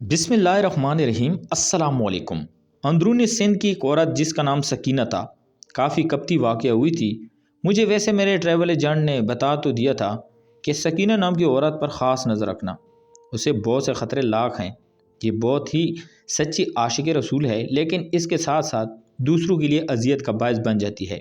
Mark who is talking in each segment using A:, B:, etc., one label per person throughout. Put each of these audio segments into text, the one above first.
A: بسم اللہ الرحمن الرحیم۔ السلام علیکم۔ اندرون سندھ کی ایک عورت جس کا نام سکینہ تھا، کافی کپتی واقعہ ہوئی تھی۔ مجھے ویسے میرے ٹریول ایجنٹ نے بتا تو دیا تھا کہ سکینہ نام کی عورت پر خاص نظر رکھنا، اسے بہت سے خطرے لاحق ہیں۔ یہ بہت ہی سچی عاشق رسول ہے، لیکن اس کے ساتھ ساتھ دوسروں کے لیے اذیت کا باعث بن جاتی ہے۔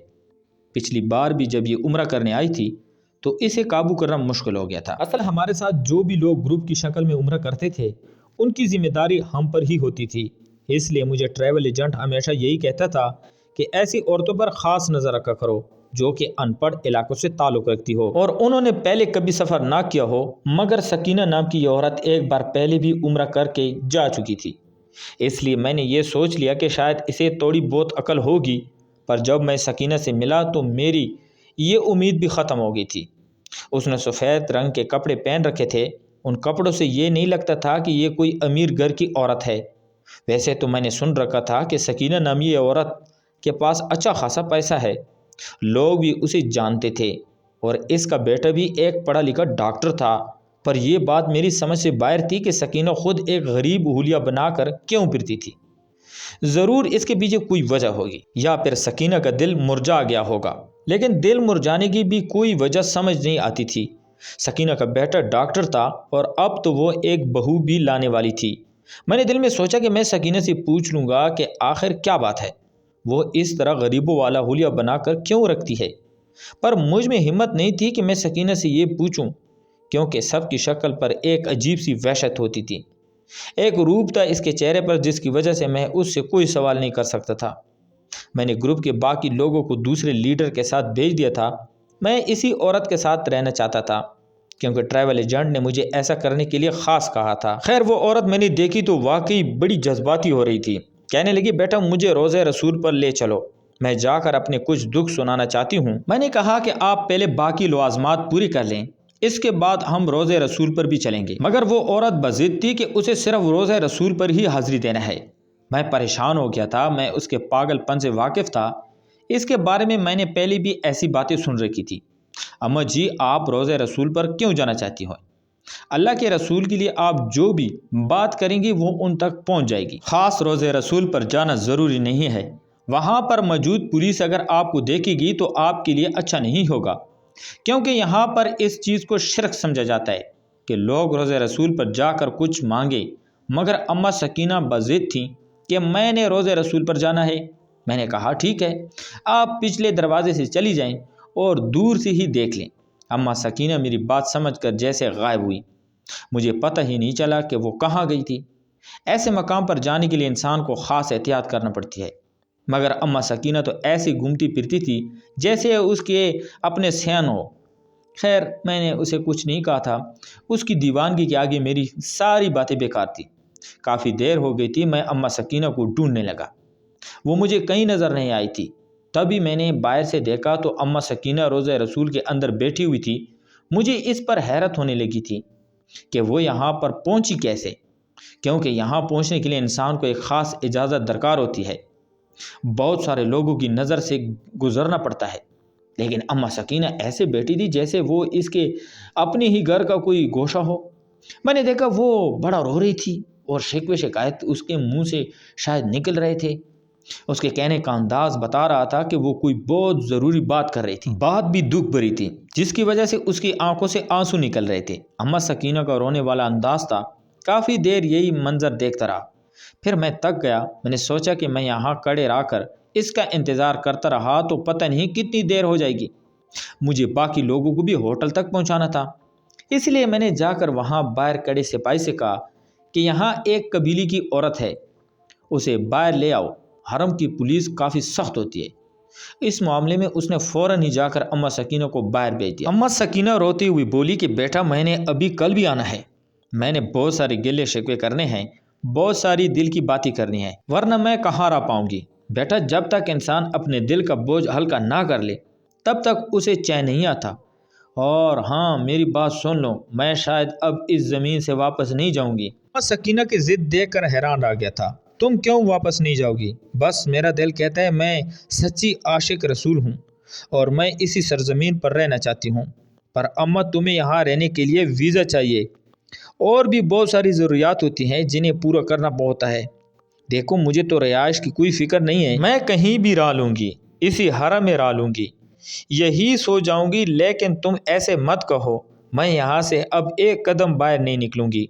A: پچھلی بار بھی جب یہ عمرہ کرنے آئی تھی تو اسے قابو کرنا مشکل ہو گیا تھا۔ اصل ہمارے ساتھ جو بھی لوگ گروپ کی شکل میں عمرہ کرتے تھے ان کی ذمہ داری ہم پر ہی ہوتی تھی، اس لیے مجھے ٹریول ایجنٹ ہمیشہ یہی کہتا تھا کہ ایسی عورتوں پر خاص نظر رکھا کرو جو کہ ان پڑھ علاقوں سے تعلق رکھتی ہو اور انہوں نے پہلے کبھی سفر نہ کیا ہو۔ مگر سکینہ نام کی یہ عورت ایک بار پہلے بھی عمرہ کر کے جا چکی تھی، اس لیے میں نے یہ سوچ لیا کہ شاید اسے تھوڑی بہت عقل ہوگی۔ پر جب میں سکینہ سے ملا تو میری یہ امید بھی ختم ہو گئی تھی۔ اس نے سفید رنگ کے کپڑے پہن رکھے تھے، ان کپڑوں سے یہ نہیں لگتا تھا کہ یہ کوئی امیر گھر کی عورت ہے۔ ویسے تو میں نے سن رکھا تھا کہ سکینہ نامی یہ عورت کے پاس اچھا خاصا پیسہ ہے، لوگ بھی اسے جانتے تھے اور اس کا بیٹا بھی ایک پڑھا لکھا ڈاکٹر تھا۔ پر یہ بات میری سمجھ سے باہر تھی کہ سکینہ خود ایک غریب حولیہ بنا کر کیوں پھرتی تھی۔ ضرور اس کے پیچھے کوئی وجہ ہوگی، یا پھر سکینہ کا دل مرجھا گیا ہوگا، لیکن دل مرجھانے کی بھی کوئی وجہ سمجھ نہیں آتی تھی۔ سکینہ کا بیٹا ڈاکٹر تھا اور اب تو وہ ایک بہو بھی لانے والی تھی۔ میں نے دل میں سوچا کہ میں سکینہ سے پوچھ لوں گا کہ آخر کیا بات ہے، وہ اس طرح غریبوں والا حولیہ بنا کر کیوں رکھتی ہے۔ پر مجھ میں ہمت نہیں تھی کہ میں سکینہ سے یہ پوچھوں، کیونکہ سب کی شکل پر ایک عجیب سی وحشت ہوتی تھی۔ ایک روپ تھا اس کے چہرے پر جس کی وجہ سے میں اس سے کوئی سوال نہیں کر سکتا تھا۔ میں نے گروپ کے باقی لوگوں کو دوسرے لیڈر کے ساتھ بھیج دیا تھا۔ میں اسی عورت کے ساتھ رہنا چاہتا تھا کیونکہ ٹریول ایجنٹ نے مجھے ایسا کرنے کے لیے خاص کہا تھا۔ خیر وہ عورت میں نے دیکھی تو واقعی بڑی جذباتی ہو رہی تھی۔ کہنے لگی، بیٹا مجھے روضہ رسول پر لے چلو، میں جا کر اپنے کچھ دکھ سنانا چاہتی ہوں۔ میں نے کہا کہ آپ پہلے باقی لوازمات پوری کر لیں، اس کے بعد ہم روضہ رسول پر بھی چلیں گے۔ مگر وہ عورت بضد تھی کہ اسے صرف روضہ رسول پر ہی حاضری دینا ہے۔ میں پریشان ہو گیا تھا، میں اس کے پاگل پن سے واقف تھا۔ اس کے بارے میں نے پہلے بھی ایسی باتیں سن رکھی تھی۔ اماں جی، آپ روضہ رسول پر کیوں جانا چاہتی ہو؟ اللہ کے رسول کے لیے آپ جو بھی بات کریں گی وہ ان تک پہنچ جائے گی۔ خاص روضہ رسول پر جانا ضروری نہیں ہے، وہاں پر موجود پولیس اگر آپ کو دیکھے گی تو آپ کے لیے اچھا نہیں ہوگا، کیونکہ یہاں پر اس چیز کو شرک سمجھا جاتا ہے کہ لوگ روضہ رسول پر جا کر کچھ مانگے۔ مگر اماں سکینہ بضد تھیں کہ میں نے روضہ رسول پر جانا ہے۔ میں نے کہا ٹھیک ہے، آپ پچھلے دروازے سے چلی جائیں اور دور سے ہی دیکھ لیں۔ اماں سکینہ میری بات سمجھ کر جیسے غائب ہوئی، مجھے پتہ ہی نہیں چلا کہ وہ کہاں گئی تھی۔ ایسے مقام پر جانے کے لیے انسان کو خاص احتیاط کرنا پڑتی ہے، مگر اماں سکینہ تو ایسی گھومتی پھرتی تھی جیسے اس کے اپنے سیان ہو۔ خیر میں نے اسے کچھ نہیں کہا تھا، اس کی دیوانگی کے آگے میری ساری باتیں بیکار تھی۔ کافی دیر ہو گئی تھی، میں اماں سکینہ کو ڈھونڈنے لگا، وہ مجھے کہیں نظر نہیں آئی تھی۔ تبھی میں نے باہر سے دیکھا تو اماں سکینہ روضہ رسول کے اندر بیٹھی ہوئی تھی۔ مجھے اس پر حیرت ہونے لگی تھی کہ وہ یہاں پر پہنچی کیسے، کیونکہ یہاں پہنچنے کے لیے انسان کو ایک خاص اجازت درکار ہوتی ہے، بہت سارے لوگوں کی نظر سے گزرنا پڑتا ہے۔ لیکن اماں سکینہ ایسے بیٹھی تھی جیسے وہ اس کے اپنے ہی گھر کا کوئی گوشہ ہو۔ میں نے دیکھا وہ بڑا رو رہی تھی اور شکوے شکایت اس کے منہ سے شاید نکل رہے تھے۔ اس کے کہنے کا انداز بتا رہا تھا کہ وہ کوئی بہت ضروری بات کر رہی تھی، بات بھی دکھ بھری تھی، جس کی وجہ سے اس کی آنکھوں سے آنسو نکل رہے تھے۔ اماں سکینہ کا رونے والا انداز تھا۔ کافی دیر یہی منظر دیکھتا رہا، پھر میں تک گیا۔ میں نے سوچا کہ میں یہاں کھڑے رہ کر اس کا انتظار کرتا رہا تو پتہ نہیں کتنی دیر ہو جائے گی۔ مجھے باقی لوگوں کو بھی ہوٹل تک پہنچانا تھا، اس لیے میں نے جا کر وہاں باہر کھڑے سپاہی سے کہا کہ یہاں ایک قبیلے کی عورت ہے، اسے باہر لے آؤ، حرم کی پولیس کافی سخت ہوتی ہے۔ اس معاملے میں اس نے فوراً ہی جا کر اماں سکینہ کو باہر بھیج دیا۔ اماں سکینہ روتی ہوئی بولی کہ بیٹا میں نے ابھی کل بھی آنا ہے، میں نے بہت سارے گلے شکوے کرنے ہیں، بہت ساری دل کی باتیں کرنی ہیں، ورنہ میں کہاں رہ پاؤں گی۔ بیٹا جب تک انسان اپنے دل کا بوجھ ہلکا نہ کر لے تب تک اسے چین نہیں آتا۔ اور ہاں میری بات سن لو، میں شاید اب اس زمین سے واپس نہیں جاؤں گی۔ اماں سکینہ کی ضد دیکھ کر حیران رہ گیا تھا۔ تم کیوں واپس نہیں جاؤ گی؟ بس میرا دل کہتا ہے میں سچی عاشق رسول ہوں اور میں اسی سرزمین پر رہنا چاہتی ہوں۔ پر اماں تمہیں یہاں رہنے کے لیے ویزا چاہیے، اور بھی بہت ساری ضروریات ہوتی ہیں جنہیں پورا کرنا ہوتا ہے۔ دیکھو مجھے تو رہائش کی کوئی فکر نہیں ہے، میں کہیں بھی رہ لوں گی، اسی حرم میں رہ لوں گی، یہی سو جاؤں گی، لیکن تم ایسے مت کہو، میں یہاں سے اب ایک قدم باہر نہیں نکلوں گی۔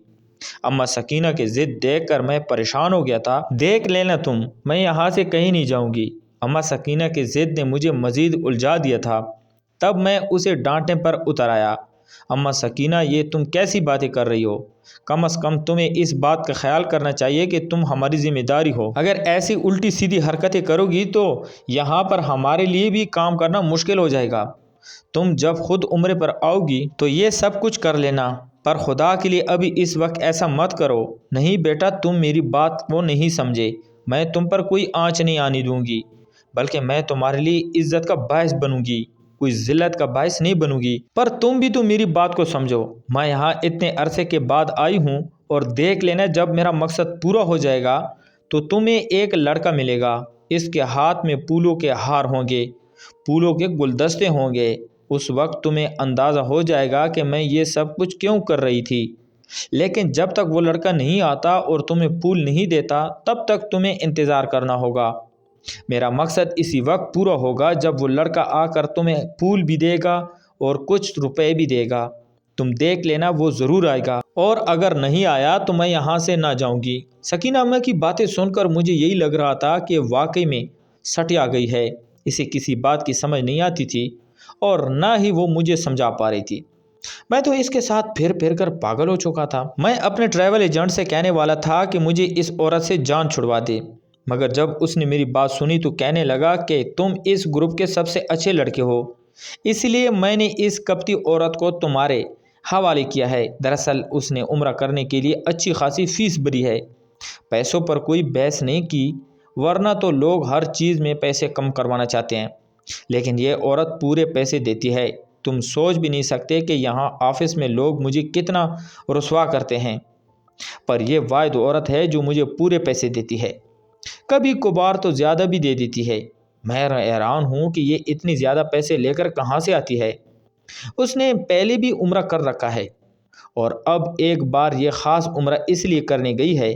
A: اما سکینہ کی ضد دیکھ کر میں پریشان ہو گیا تھا۔ دیکھ لینا تم، میں یہاں سے کہیں نہیں جاؤں گی۔ اما سکینہ کی ضد نے مجھے مزید الجھا دیا تھا۔ تب میں اسے ڈانٹنے پر اتر آیا۔ اما سکینہ، یہ تم کیسی باتیں کر رہی ہو؟ کم از کم تمہیں اس بات کا خیال کرنا چاہیے کہ تم ہماری ذمہ داری ہو۔ اگر ایسی الٹی سیدھی حرکتیں کرو گی تو یہاں پر ہمارے لیے بھی کام کرنا مشکل ہو جائے گا۔ تم جب خود عمرے پر آؤ گی تو یہ سب کچھ کر لینا، پر خدا کے لیے ابھی اس وقت ایسا مت کرو۔ نہیں بیٹا، تم میری بات کو نہیں سمجھے۔ میں تم پر کوئی آنچ نہیں آنے دوں گی، بلکہ میں تمہارے لیے عزت کا باعث بنوں گی، کوئی ذلت کا باعث نہیں بنوں گی۔ پر تم بھی تو میری بات کو سمجھو، میں یہاں اتنے عرصے کے بعد آئی ہوں، اور دیکھ لینا جب میرا مقصد پورا ہو جائے گا تو تمہیں ایک لڑکا ملے گا، اس کے ہاتھ میں پھولوں کے ہار ہوں گے، پھولوں کے گلدستے ہوں گے۔ اس وقت تمہیں اندازہ ہو جائے گا کہ میں یہ سب کچھ کیوں کر رہی تھی۔ لیکن جب تک وہ لڑکا نہیں آتا اور تمہیں پھول نہیں دیتا تب تک تمہیں انتظار کرنا ہوگا۔ میرا مقصد اسی وقت پورا ہوگا جب وہ لڑکا آ کر تمہیں پھول بھی دے گا اور کچھ روپے بھی دے گا۔ تم دیکھ لینا وہ ضرور آئے گا، اور اگر نہیں آیا تو میں یہاں سے نہ جاؤں گی۔ سکینہ اماں کی باتیں سن کر مجھے یہی لگ رہا تھا کہ واقعی میں سٹیا گئی ہے، اسے کسی بات کی سمجھ نہیں آتی تھی اور نہ ہی وہ مجھے سمجھا پا رہی تھی۔ میں تو اس کے ساتھ پھر پھر کر پاگل ہو چکا تھا۔ میں اپنے ٹریول ایجنٹ سے کہنے والا تھا کہ مجھے اس عورت سے جان چھڑوا دے، مگر جب اس نے میری بات سنی تو کہنے لگا کہ تم اس گروپ کے سب سے اچھے لڑکے ہو، اس لیے میں نے اس کپٹی عورت کو تمہارے حوالے کیا ہے۔ دراصل اس نے عمرہ کرنے کے لیے اچھی خاصی فیس بھری ہے۔ پیسوں پر کوئی بحث نہیں کی، ورنہ تو لوگ ہر چیز میں پیسے کم کروانا چاہتے ہیں، لیکن یہ عورت پورے پیسے دیتی ہے۔ تم سوچ بھی نہیں سکتے کہ یہاں آفس میں لوگ مجھے کتنا رسوا کرتے ہیں، پر یہ واحد عورت ہے جو مجھے پورے پیسے دیتی ہے، کبھی کبھار تو زیادہ بھی دے دیتی ہے۔ میں حیران ہوں کہ یہ اتنی زیادہ پیسے لے کر کہاں سے آتی ہے۔ اس نے پہلے بھی عمرہ کر رکھا ہے، اور اب ایک بار یہ خاص عمرہ اس لیے کرنے گئی ہے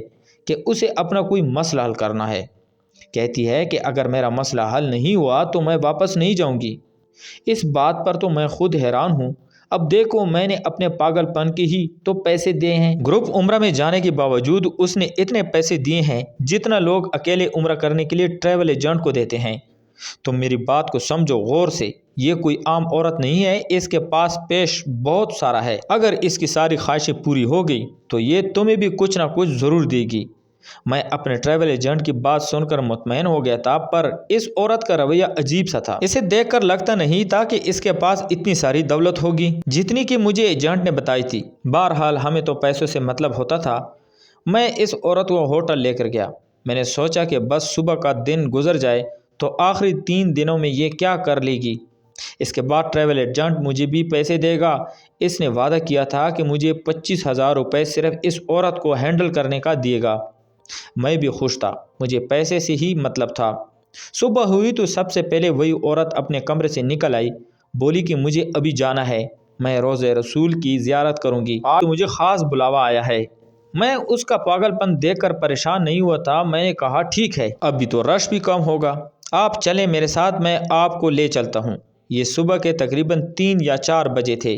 A: کہ اسے اپنا کوئی مسئلہ حل کرنا ہے۔ کہتی ہے کہ اگر میرا مسئلہ حل نہیں ہوا تو میں واپس نہیں جاؤں گی۔ اس بات پر تو میں خود حیران ہوں۔ اب دیکھو، میں نے اپنے پاگل پن کے ہی تو پیسے دیے ہیں۔ گروپ عمرہ میں جانے کے باوجود اس نے اتنے پیسے دیے ہیں جتنا لوگ اکیلے عمرہ کرنے کے لیے ٹریول ایجنٹ کو دیتے ہیں۔ تم میری بات کو سمجھو غور سے، یہ کوئی عام عورت نہیں ہے، اس کے پاس پیش بہت سارا ہے۔ اگر اس کی ساری خواہشیں پوری ہو گئی تو یہ تمہیں بھی کچھ نہ کچھ ضرور دے گی۔ میں اپنے ٹریول ایجنٹ کی بات سن کر مطمئن ہو گیا تھا، پر اس عورت کا رویہ عجیب سا تھا۔ اسے دیکھ کر لگتا نہیں تھا کہ اس کے پاس اتنی ساری دولت ہوگی جتنی کہ مجھے ایجنٹ نے بتائی تھی۔ بہرحال ہمیں تو پیسوں سے مطلب ہوتا تھا۔ میں اس عورت کو ہوٹل لے کر گیا۔ میں نے سوچا کہ بس صبح کا دن گزر جائے تو آخری 3 دنوں میں یہ کیا کر لے گی۔ اس کے بعد ٹریول ایجنٹ مجھے بھی پیسے دے گا۔ اس نے وعدہ کیا تھا کہ مجھے 25,000 روپے صرف اس عورت کو ہینڈل کرنے کا دیے گا۔ میں بھی خوش تھا، مجھے پیسے سے ہی مطلب تھا۔ صبح ہوئی تو سب سے پہلے وہی عورت اپنے کمرے سے نکل آئی، بولی کہ مجھے ابھی جانا ہے، میں روضہ رسول کی زیارت کروں گی، آج مجھے خاص بلاوا آیا ہے۔ میں اس کا پاگل پن دیکھ کر پریشان نہیں ہوا تھا۔ میں نے کہا ٹھیک ہے، ابھی تو رش بھی کم ہوگا، آپ چلیں میرے ساتھ، میں آپ کو لے چلتا ہوں۔ یہ صبح کے تقریباً 3 یا 4 بجے تھے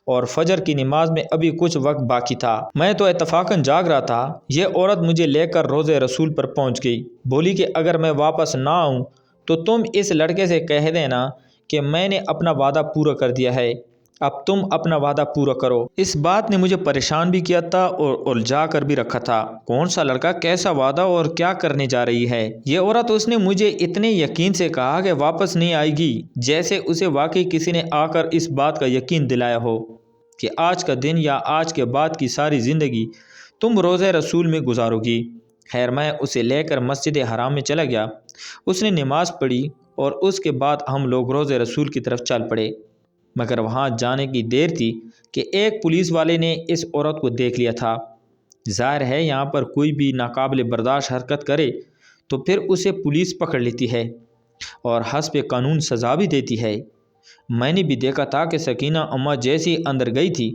A: اور فجر کی نماز میں ابھی کچھ وقت باقی تھا۔ میں تو اتفاقاً جاگ رہا تھا۔ یہ عورت مجھے لے کر روضہ رسول پر پہنچ گئی، بولی کہ اگر میں واپس نہ آؤں تو تم اس لڑکے سے کہہ دینا کہ میں نے اپنا وعدہ پورا کر دیا ہے، اب تم اپنا وعدہ پورا کرو۔ اس بات نے مجھے پریشان بھی کیا تھا اور الجھا کر بھی رکھا تھا۔ کون سا لڑکا، کیسا وعدہ اور کیا کرنے جا رہی ہے یہ عورت؟ اس نے مجھے اتنے یقین سے کہا کہ واپس نہیں آئے گی، جیسے اسے واقعی کسی نے آ کر اس بات کا یقین دلایا ہو کہ آج کا دن یا آج کے بعد کی ساری زندگی تم روضہ رسول میں گزارو گی۔ خیر، میں اسے لے کر مسجد حرام میں چلا گیا۔ اس نے نماز پڑھی اور اس کے بعد ہم لوگ روضہ رسول کی طرف چل پڑے، مگر وہاں جانے کی دیر تھی کہ ایک پولیس والے نے اس عورت کو دیکھ لیا تھا۔ ظاہر ہے یہاں پر کوئی بھی ناقابل برداشت حرکت کرے تو پھر اسے پولیس پکڑ لیتی ہے اور حسب قانون سزا بھی دیتی ہے۔ میں نے بھی دیکھا تھا کہ سکینہ اماں جیسی اندر گئی تھی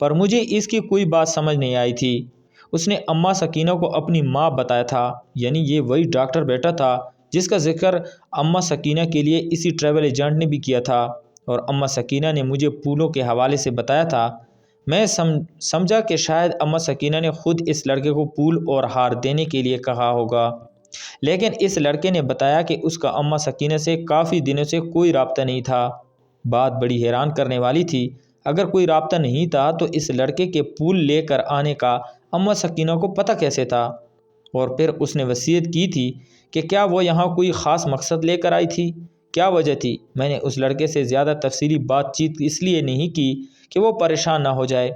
A: پر مجھے اس کی کوئی بات سمجھ نہیں آئی تھی۔ اس نے اماں سکینہ کو اپنی ماں بتایا تھا، یعنی یہ وہی ڈاکٹر بیٹا تھا جس کا ذکر اماں سکینہ کے لیے اسی ٹریول ایجنٹ نے بھی کیا تھا، اور اماں سکینہ نے مجھے پھولوں کے حوالے سے بتایا تھا۔ میں سمجھا کہ شاید اماں سکینہ نے خود اس لڑکے کو پھول اور ہار دینے کے لیے کہا ہوگا، لیکن اس لڑکے نے بتایا کہ اس کا اماں سکینہ سے کافی دنوں سے کوئی رابطہ نہیں تھا۔ بات بڑی حیران کرنے والی تھی، اگر کوئی رابطہ نہیں تھا تو اس لڑکے کے پھول لے کر آنے کا اماں سکینہ کو پتہ کیسے تھا؟ اور پھر اس نے وصیت کی تھی کہ کیا وہ یہاں کوئی خاص مقصد لے کر آئی تھی؟ کیا وجہ تھی؟ میں نے اس لڑکے سے زیادہ تفصیلی بات چیت اس لیے نہیں کی کہ وہ پریشان نہ ہو جائے،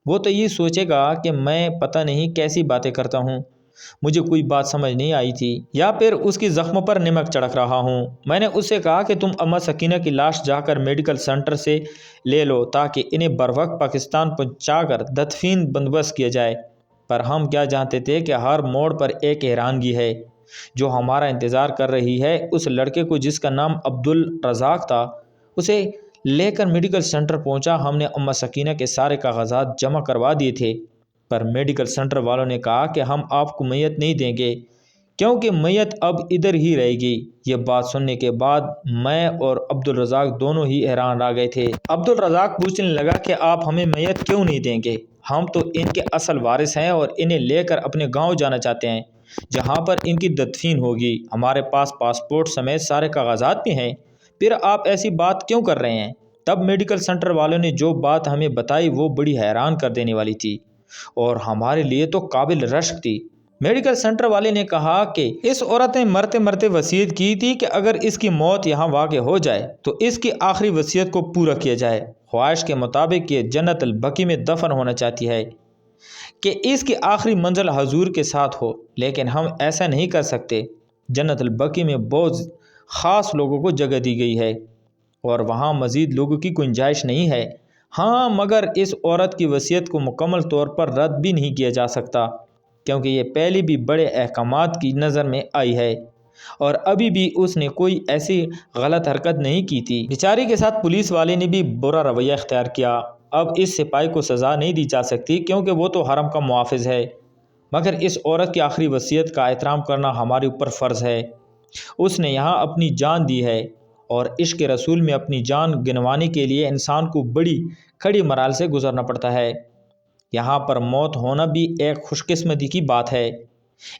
A: وہ تو یہ سوچے گا کہ میں پتہ نہیں کیسی باتیں کرتا ہوں، مجھے کوئی بات سمجھ نہیں آئی تھی، یا پھر اس کی زخموں پر نمک چھڑک رہا ہوں۔ میں نے اس سے کہا کہ تم اماں سکینہ کی لاش جا کر میڈیکل سینٹر سے لے لو تاکہ انہیں بروقت پاکستان پہنچا کر تدفین بندوبست کیا جائے، پر ہم کیا جانتے تھے کہ ہر موڑ پر ایک حیرانگی ہے جو ہمارا انتظار کر رہی ہے۔ اس لڑکے کو جس کا نام عبدالرزاق تھا، اسے لے کر میڈیکل سینٹر پہنچا۔ ہم نے اماں سکینہ کے سارے کاغذات جمع کروا دیے تھے، پر میڈیکل سینٹر والوں نے کہا کہ ہم آپ کو میت نہیں دیں گے کیونکہ میت اب ادھر ہی رہے گی۔ یہ بات سننے کے بعد میں اور عبدالرزاق دونوں ہی حیران رہ گئے تھے۔ عبدالرزاق پوچھنے لگا کہ آپ ہمیں میت کیوں نہیں دیں گے؟ ہم تو ان کے اصل وارث ہیں اور انہیں لے کر اپنے گاؤں جانا چاہتے ہیں جہاں پر ان کی تدفین ہوگی۔ ہمارے پاس پاسپورٹ سمیت سارے کاغذات بھی ہیں، پھر آپ ایسی بات کیوں کر رہے ہیں؟ تب میڈیکل سینٹر والوں نے جو بات ہمیں بتائی وہ بڑی حیران کر دینے والی تھی اور ہمارے لیے تو قابل رشک تھی۔ میڈیکل سینٹر والے نے کہا کہ اس عورت نے مرتے مرتے وصیت کی تھی کہ اگر اس کی موت یہاں واقع ہو جائے تو اس کی آخری وصیت کو پورا کیا جائے۔ خواہش کے مطابق یہ جنت البقیع میں دفن ہونا چاہتی ہے کہ اس کی آخری منزل حضور کے ساتھ ہو، لیکن ہم ایسا نہیں کر سکتے۔ جنت البقیع میں بہت خاص لوگوں کو جگہ دی گئی ہے اور وہاں مزید لوگوں کی گنجائش نہیں ہے۔ ہاں، مگر اس عورت کی وصیت کو مکمل طور پر رد بھی نہیں کیا جا سکتا کیونکہ یہ پہلے بھی بڑے احکامات کی نظر میں آئی ہے اور ابھی بھی اس نے کوئی ایسی غلط حرکت نہیں کی تھی۔ بیچاری کے ساتھ پولیس والے نے بھی برا رویہ اختیار کیا۔ اب اس سپاہی کو سزا نہیں دی جا سکتی کیونکہ وہ تو حرم کا محافظ ہے، مگر اس عورت کی آخری وصیت کا احترام کرنا ہمارے اوپر فرض ہے۔ اس نے یہاں اپنی جان دی ہے اور عشق رسول میں اپنی جان گنوانے کے لیے انسان کو بڑی کڑی مراحل سے گزرنا پڑتا ہے۔ یہاں پر موت ہونا بھی ایک خوش قسمتی کی بات ہے،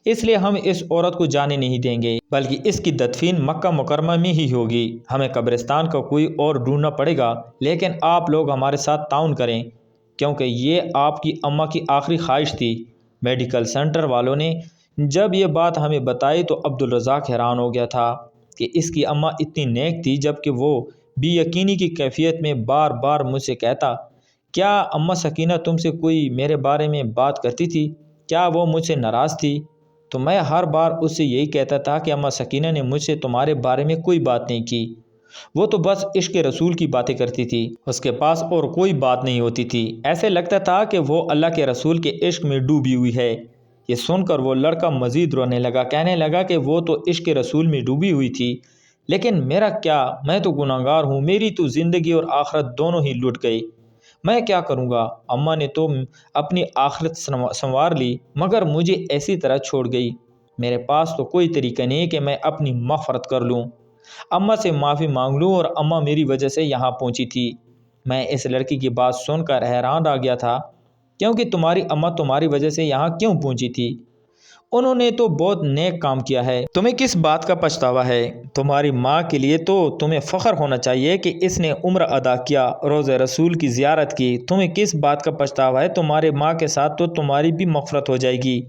A: اس لیے ہم اس عورت کو جانے نہیں دیں گے بلکہ اس کی تدفین مکہ مکرمہ میں ہی ہوگی۔ ہمیں قبرستان کا کوئی اور ڈھونڈنا پڑے گا، لیکن آپ لوگ ہمارے ساتھ تعاون کریں کیونکہ یہ آپ کی اماں کی آخری خواہش تھی۔ میڈیکل سینٹر والوں نے جب یہ بات ہمیں بتائی تو عبدالرزاق حیران ہو گیا تھا کہ اس کی اماں اتنی نیک تھی، جبکہ وہ بے یقینی کی کیفیت میں بار بار مجھ سے کہتا، کیا اماں سکینہ تم سے کوئی میرے بارے میں بات کرتی تھی؟ کیا وہ مجھ سے ناراض تھی؟ تو میں ہر بار اس سے یہی کہتا تھا کہ اماں سکینہ نے مجھ سے تمہارے بارے میں کوئی بات نہیں کی، وہ تو بس عشق رسول کی باتیں کرتی تھی، اس کے پاس اور کوئی بات نہیں ہوتی تھی۔ ایسے لگتا تھا کہ وہ اللہ کے رسول کے عشق میں ڈوبی ہوئی ہے۔ یہ سن کر وہ لڑکا مزید رونے لگا، کہنے لگا کہ وہ تو عشق رسول میں ڈوبی ہوئی تھی، لیکن میرا کیا؟ میں تو گناہگار ہوں، میری تو زندگی اور آخرت دونوں ہی لٹ گئی، میں کیا کروں گا؟ اماں نے تو اپنی آخرت سنوار لی مگر مجھے ایسی طرح چھوڑ گئی۔ میرے پاس تو کوئی طریقہ نہیں کہ میں اپنی مغفرت کر لوں، اماں سے معافی مانگ لوں، اور اماں میری وجہ سے یہاں پہنچی تھی۔ میں اس لڑکی کی بات سن کر حیران رہ گیا تھا کیونکہ تمہاری اماں تمہاری وجہ سے یہاں کیوں پہنچی تھی؟ انہوں نے تو بہت نیک کام کیا ہے، تمہیں کس بات کا پچھتاوا ہے؟ تمہاری ماں کے لیے تو تمہیں فخر ہونا چاہیے کہ اس نے عمرہ ادا کیا، روضہ رسول کی زیارت کی، تمہیں کس بات کا پچھتاوا ہے؟ تمہارے ماں کے ساتھ تو تمہاری بھی مغفرت ہو جائے گی،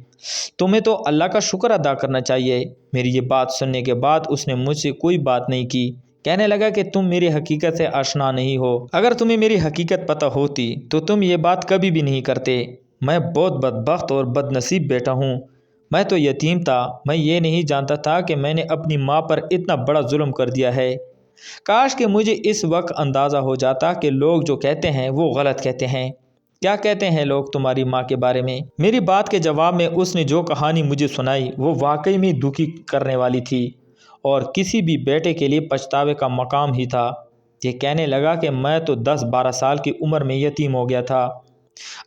A: تمہیں تو اللہ کا شکر ادا کرنا چاہیے۔ میری یہ بات سننے کے بعد اس نے مجھ سے کوئی بات نہیں کی، کہنے لگا کہ تم میری حقیقت سے آشنا نہیں ہو، اگر تمہیں میری حقیقت پتہ ہوتی تو تم یہ بات کبھی بھی نہیں کرتے۔ میں بہت بدبخت اور بد نصیب بیٹا ہوں، میں تو یتیم تھا، میں یہ نہیں جانتا تھا کہ میں نے اپنی ماں پر اتنا بڑا ظلم کر دیا ہے۔ کاش کہ مجھے اس وقت اندازہ ہو جاتا کہ لوگ جو کہتے ہیں وہ غلط کہتے ہیں۔ کیا کہتے ہیں لوگ تمہاری ماں کے بارے میں؟ میری بات کے جواب میں اس نے جو کہانی مجھے سنائی وہ واقعی میں دکھی کرنے والی تھی اور کسی بھی بیٹے کے لیے پچھتاوے کا مقام ہی تھا۔ یہ کہنے لگا کہ میں تو 10-12 سال کی عمر میں یتیم ہو گیا تھا،